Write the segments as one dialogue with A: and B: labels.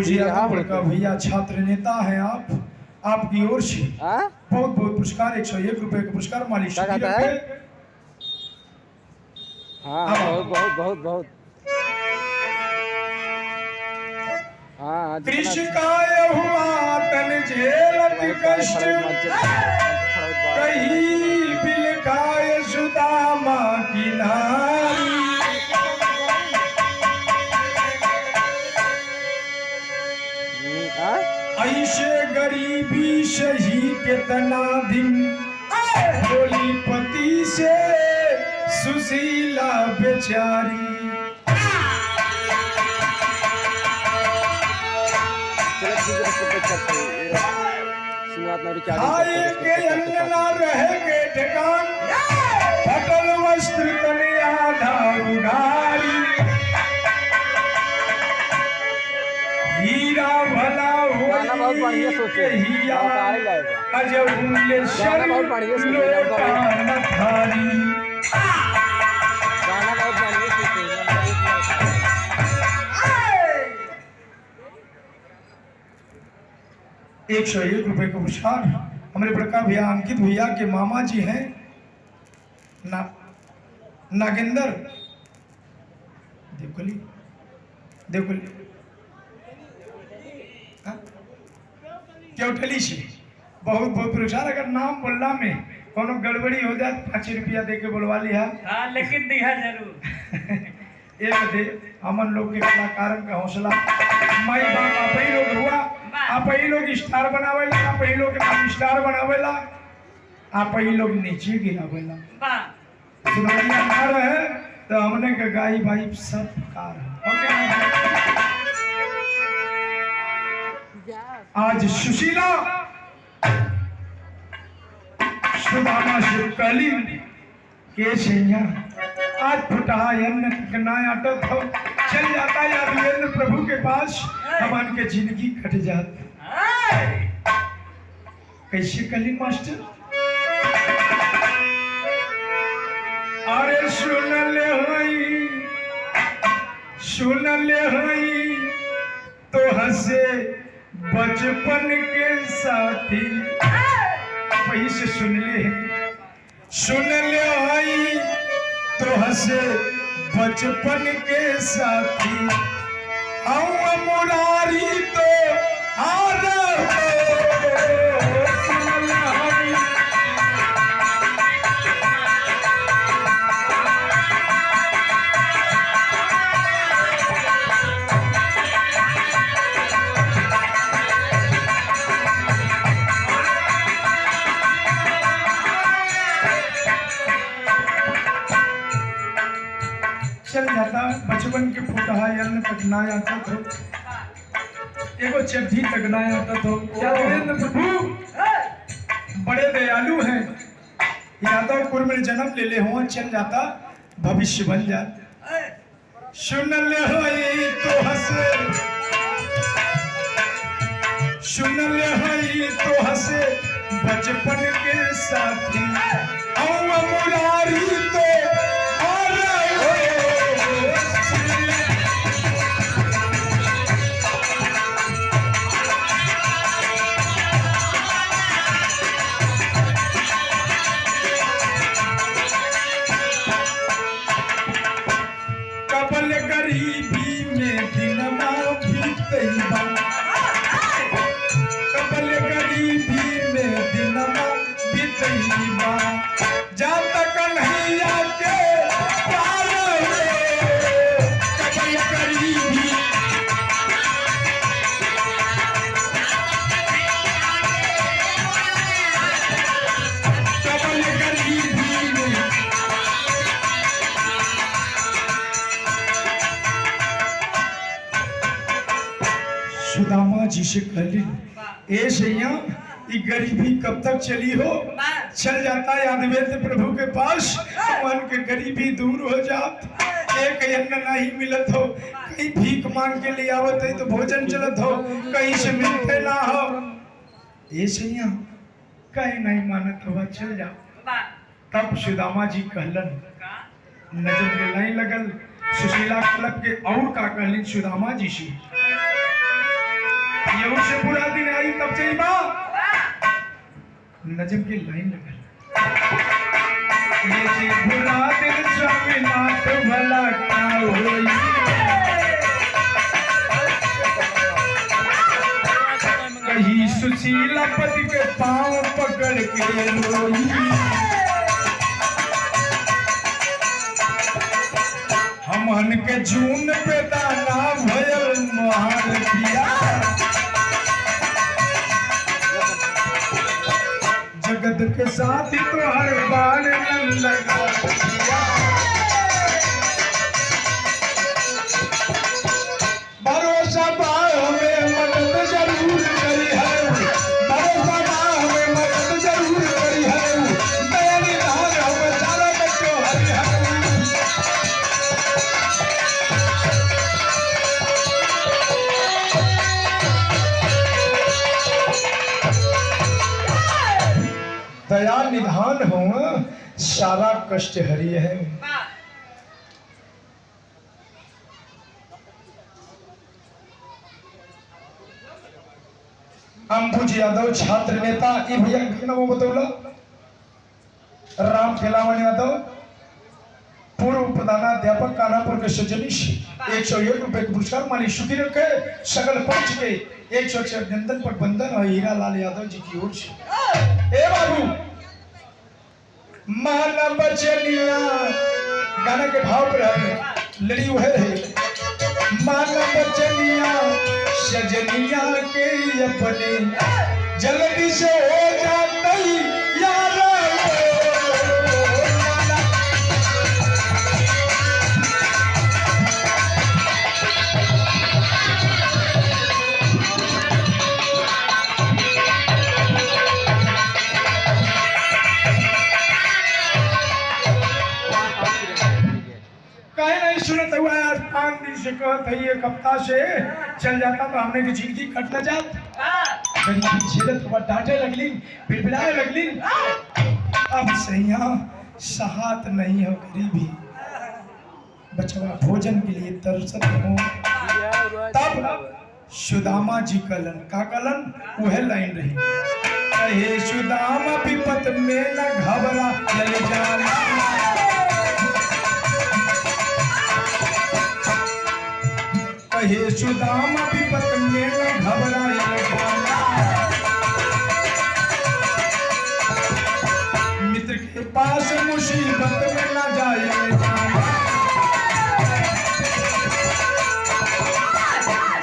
A: पूजिए बड़का भैया छात्र नेता है आप, आपकी ओर से बहुत बहुत पुरस्कार 101 रुपए का पुरस्कार मालिक
B: हाँ बहुत बहुत बहुत बहुत हाँ
A: कृष्ण का हुआ तन झेलत कष्ट कहीं बिलखाए सुदामा की नारी ऐसे गरीबी सही कितना दिन बोली पति से सुशीला बेचारी खाए के अन्न ना रहे के ठिकान फटल वस्त्र तने आधा उघारी हीरा भला
B: बहुत बढ़िया सोचे
A: एक 101 रुपए का पुरस्कार हमारे बड़का भैया अंकित भैया के मामा जी हैं नागेंद्र देवकली देवकली केवटली से बहुत बहुत पुरस्कार। अगर नाम बोलना में कोनो गड़बड़ी हो जाए 5 रुपया दे के बोलवा लिया
C: लेकिन दिया जरूर
A: एक दे हमन लोग के कलाकारन का हौसला माई बाप आप ही लोग हुआ आप ही लोग स्टार बनावेला आप ही लोग नाम स्टार बनावेला आप ही लोग नीचे गिरावेला सुनाइया ना रहे तो हमने का गाई भाई सब कार आज सुशीला सुदामा से कली के सैया आज फुटायन ना अटत हो चल जाता या वीरेंद्र प्रभु के पास हमान के जिंदगी कट जाती कैसे कली मास्टर अरे सुन ले हई तो हंसे बचपन के साथी वही से सुन ले आई तो हंसे बचपन के साथी मुरारी तो चल जाता बचपन के फुटहायन तक ना आता तो एगो चड्ढी तक ना आता तो वीरेंद्र प्रभु बड़े दयालु हैं यादवपुर में जन्म ले हो चल जाता भविष्य बन जाता सुन ले होई तो हंसे सुन ले होई तो हंसे बचपन के साथी मुरारी तो गरीबी में दिनमा बीतैबा कपल गरीबी में दिनमा बीतैबा जात कन्हैया के पार कपल गरीबी कपल गरीबी में सुदामा जी से कहली ए सैया ये गरीबी कब तक चली हो चल जाता यादवेंद्र प्रभु के पास मन के गरीबी दूर हो जात एक अन्न नहीं मिलत हो कहीं भीख मांग के लिए आवत है तो भोजन चलत हो कहीं से मिलते ना हो ए सैया कहीं नहीं मानत हुआ चल जाओ तब सुदामा जी कहलन नजर के नहीं लगल सुशीला क्लब के और का कहलिन सुदामा जी से ये उससे बुरा दिन आई कब चाहिए माँ नजम की लाइन लगा ये जी बुरा दिन स्वामीनाथ भला क्या होई कहीं सुशीला पति के पांव पकड़ के रोई हमन के जून पे दाना भयल महान किया जगत के साथ तो हर बार लगा दिया भरोसा बा हमें मदद जरूर करी है भरोसा बा हमें मदद जरूर करी है दया निधान हम सारा बच्चों हरि हरि दया निधान हो सारा कष्ट हरि है अंबुज यादव छात्र नेता ये भैया नाम बतौला राम खेलावन यादव पूर्व प्रधानाध्यापक कानापुर के सज्जनीश 101 रुपए के पुरस्कार मानी सुखी रखे सकल पंच के 101 अभिनंदन पर बंधन और हीरा लाल यादव जी की ओर से ए बाबू माना बचनिया गाना के भाव पर है लड़ी वह है माना बचनिया सजनिया के अपने जल्दी से हो जाती यार सुनत हुआ यार 5 दिन से कहत है एक हफ्ता से चल जाता तो हमने की जिंदगी कट न जात गरीबी झेलत हुआ डांटे लगली बिलबिलाए लगली अब सैया सहात नहीं हो गरीबी बचवा भोजन के लिए तरसत हो तब सुदामा जी कलन का कलन वह लाइन रही कहे सुदामा विपत में न घबरा ले जाना कहे सुदामा विपत में न घबराए जाना मित्र के पास मुसीबत में न जाए जाना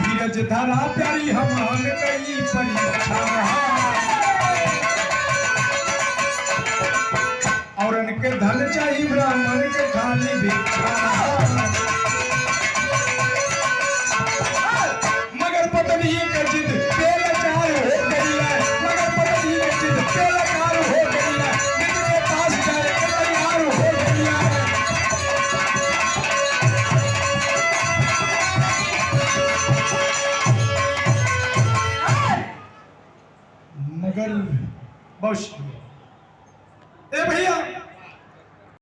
A: धीरज धरा प्यारी हमान कई परीक्षा और इनके धन चाहिए ब्राह्मण के खाली भिक्षा मगर पत्नी के जिद बेलचार हो गई है मगर पत्नी के जिद बेलचार हो गई है मित्र के पास जाने के तैयार हो गई है मगर बहुत